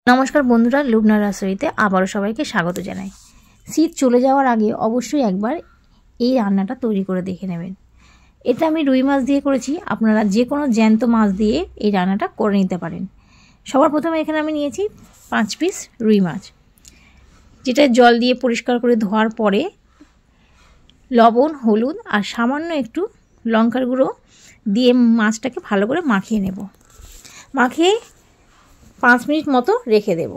নমস্কার বন্ধুরা, লুবনার রাসোইতে আবারও সবাইকে স্বাগত জানাই। শীত চলে যাওয়ার আগে অবশ্যই একবার এই রান্নাটা তৈরি করে দেখে নেবেন। এটা আমি রুই মাছ দিয়ে করেছি, আপনারা যে কোনো জ্যান্ত মাছ দিয়ে এই রান্নাটা করে নিতে পারেন। সবার প্রথমে এখানে আমি নিয়েছি 5 পিস রুই মাছ, যেটা জল দিয়ে পরিষ্কার করে ধোয়ার পরে লবণ, হলুদ আর সামান্য একটু লঙ্কার গুঁড়ো দিয়ে মাছটাকে ভালো করে মাখিয়ে নেব। মাখিয়ে 5 মিনিট মতো রেখে দেব।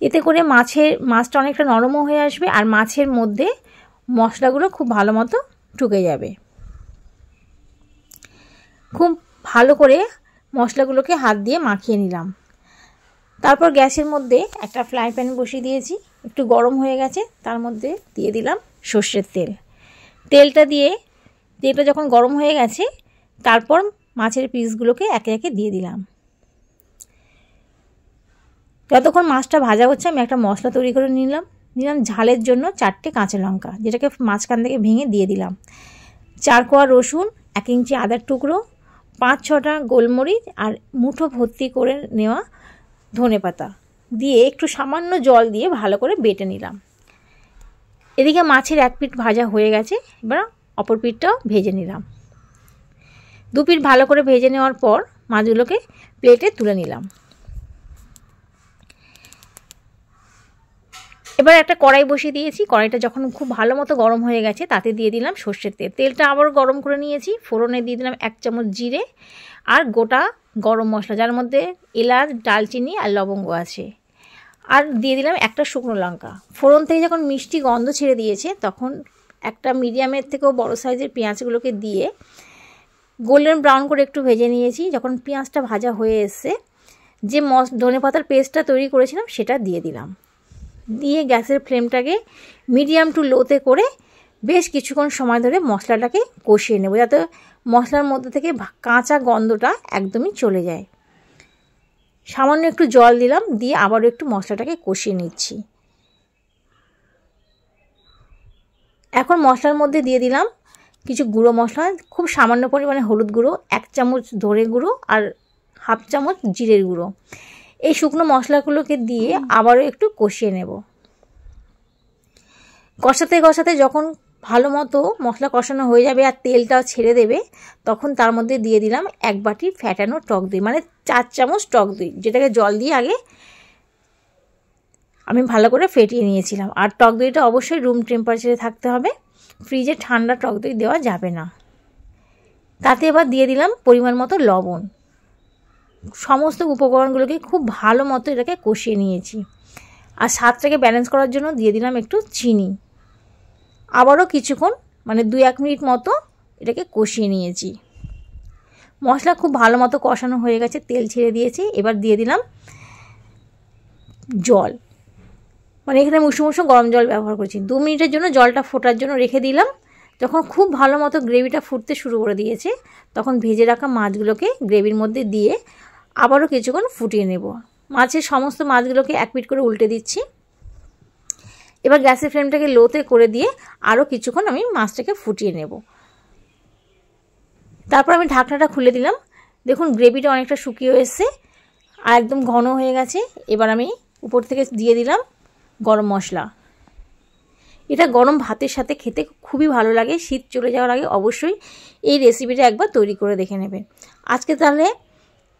এতে করে মাছটা অনেকটা নরমও হয়ে আসবে আর মাছের মধ্যে মশলাগুলো খুব ভালো মতো ঢুকে যাবে। খুব ভালো করে মশলাগুলোকে হাত দিয়ে মাখিয়ে নিলাম। তারপর গ্যাসের মধ্যে একটা ফ্রাই প্যান বসিয়ে দিয়েছি, একটু গরম হয়ে গেছে। তার মধ্যে দিয়ে দিলাম সর্ষের তেল। তেলটা যখন গরম হয়ে গেছে, তারপর মাছের পিসগুলোকে একে একে দিয়ে দিলাম। যতক্ষণ মাছটা ভাজা হচ্ছে আমি একটা মশলা তৈরি করে নিলাম ঝালের জন্য 4টে কাঁচা লঙ্কা, যেটাকে মাঝখান থেকে ভেঙে দিয়ে দিলাম। 4 কোয়া রসুন, 1 ইঞ্চি আদার টুকরো, 5-6টা গোলমরিচ আর মুঠো ভর্তি করে নেওয়া ধনেপাতা দিয়ে একটু সামান্য জল দিয়ে ভালো করে বেটে নিলাম। এদিকে মাছের 1 পিঠ ভাজা হয়ে গেছে, এবার অপর পিঠটাও ভেজে নিলাম। 2 পিঠ ভালো করে ভেজে নেওয়ার পর মাছগুলোকে প্লেটে তুলে নিলাম। এবার একটা কড়াই বসিয়ে দিয়েছি। কড়াইটা যখন খুব ভালো মতো গরম হয়ে গেছে, তাতে দিয়ে দিলাম সর্ষের তেল। তেলটা আবারও গরম করে নিয়েছি। ফোড়নে দিয়ে দিলাম 1 চামচ জিরে আর গোটা গরম মশলা, যার মধ্যে এলাচ, দালচিনি আর লবঙ্গ আছে। আর দিয়ে দিলাম একটা শুকনো লঙ্কা। ফোড়ন থেকে যখন মিষ্টি গন্ধ ছেড়ে দিয়েছে, তখন একটা মিডিয়ামের থেকেও বড় সাইজের পেঁয়াজগুলোকে দিয়ে গোল্ডেন ব্রাউন করে একটু ভেজে নিয়েছি। যখন পেঁয়াজটা ভাজা হয়ে এসছে, যে ধনেপাতার পেস্টটা তৈরি করেছিলাম সেটা দিয়ে দিলাম। দিয়ে গ্যাসের ফ্লেমটাকে মিডিয়াম টু লোতে করে বেশ কিছুক্ষণ সময় ধরে মশলাটাকে কষিয়ে নেব, যাতে মশলার মধ্যে থেকে কাঁচা গন্ধটা একদমই চলে যায়। সামান্য একটু জল দিলাম, দিয়ে আবারও একটু মশলাটাকে কষিয়ে নিচ্ছি। এখন মশলার মধ্যে দিয়ে দিলাম কিছু গুঁড়ো মশলা, খুব সামান্য পরিমাণে হলুদ গুঁড়ো, 1 চামচ ধনে গুঁড়ো আর 1/2 চামচ জিরের গুঁড়ো। এই শুকনো মশলাগুলোকে দিয়ে আবারও একটু কষিয়ে নেব। কষাতে কষাতে যখন ভালো মতো মশলা কষানো হয়ে যাবে আর তেলটাও ছেড়ে দেবে, তখন তার মধ্যে দিয়ে দিলাম 1 বাটি ফ্যাটানো টক দই, মানে 4 চামচ টক দই, যেটাকে জল দিয়ে আগে আমি ভালো করে ফেটিয়ে নিয়েছিলাম। আর টক দইটা অবশ্যই রুম টেম্পারেচারে থাকতে হবে, ফ্রিজে ঠান্ডা টক দই দেওয়া যাবে না। তাতে এবার দিয়ে দিলাম পরিমাণ মতো লবণ। সমস্ত উপকরণগুলোকে খুব ভালো মতো এটাকে কষিয়ে নিয়েছি। আর স্বাদটাকে ব্যালেন্স করার জন্য দিয়ে দিলাম একটু চিনি। আবারও কিছুক্ষণ, মানে 2-1 মিনিট মতো এটাকে কষিয়ে নিয়েছি। মশলা খুব ভালো মতো কষানো হয়ে গেছে, তেল ছেড়ে দিয়েছি। এবার দিয়ে দিলাম জল, মানে এখানে মুসো গরম জল ব্যবহার করেছি। 2 মিনিটের জন্য জলটা ফোটার জন্য রেখে দিলাম। যখন খুব ভালো মতো গ্রেভিটা ফুটতে শুরু করে দিয়েছে, তখন ভেজে রাখা মাছগুলোকে গ্রেভির মধ্যে দিয়ে আবারও কিছুক্ষণ ফুটিয়ে নেব। মাছের সমস্ত মাছগুলোকে 1 পিঠ করে উল্টে দিচ্ছি। এবার গ্যাসের ফ্লেমটাকে লোতে করে দিয়ে আরও কিছুক্ষণ আমি মাছটাকে ফুটিয়ে নেব। তারপর আমি ঢাকনাটা খুলে দিলাম। দেখুন গ্রেভিটা অনেকটা শুকিয়ে এসছে আর একদম ঘন হয়ে গেছে। এবার আমি উপর থেকে দিয়ে দিলাম গরম মশলা। এটা গরম ভাতের সাথে খেতে খুবই ভালো লাগে। শীত চলে যাওয়ার আগে অবশ্যই এই রেসিপিটা একবার তৈরি করে দেখে নেবেন। আজকে তাহলে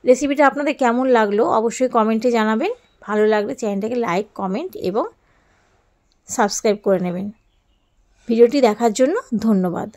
রেসিপিটা আপনাদের কেমন লাগলো অবশ্যই কমেন্টে জানাবেন। ভালো লাগলে চ্যানেলটাকে লাইক, কমেন্ট এবং সাবস্ক্রাইব করে নেবেন। ভিডিওটি দেখার জন্য ধন্যবাদ।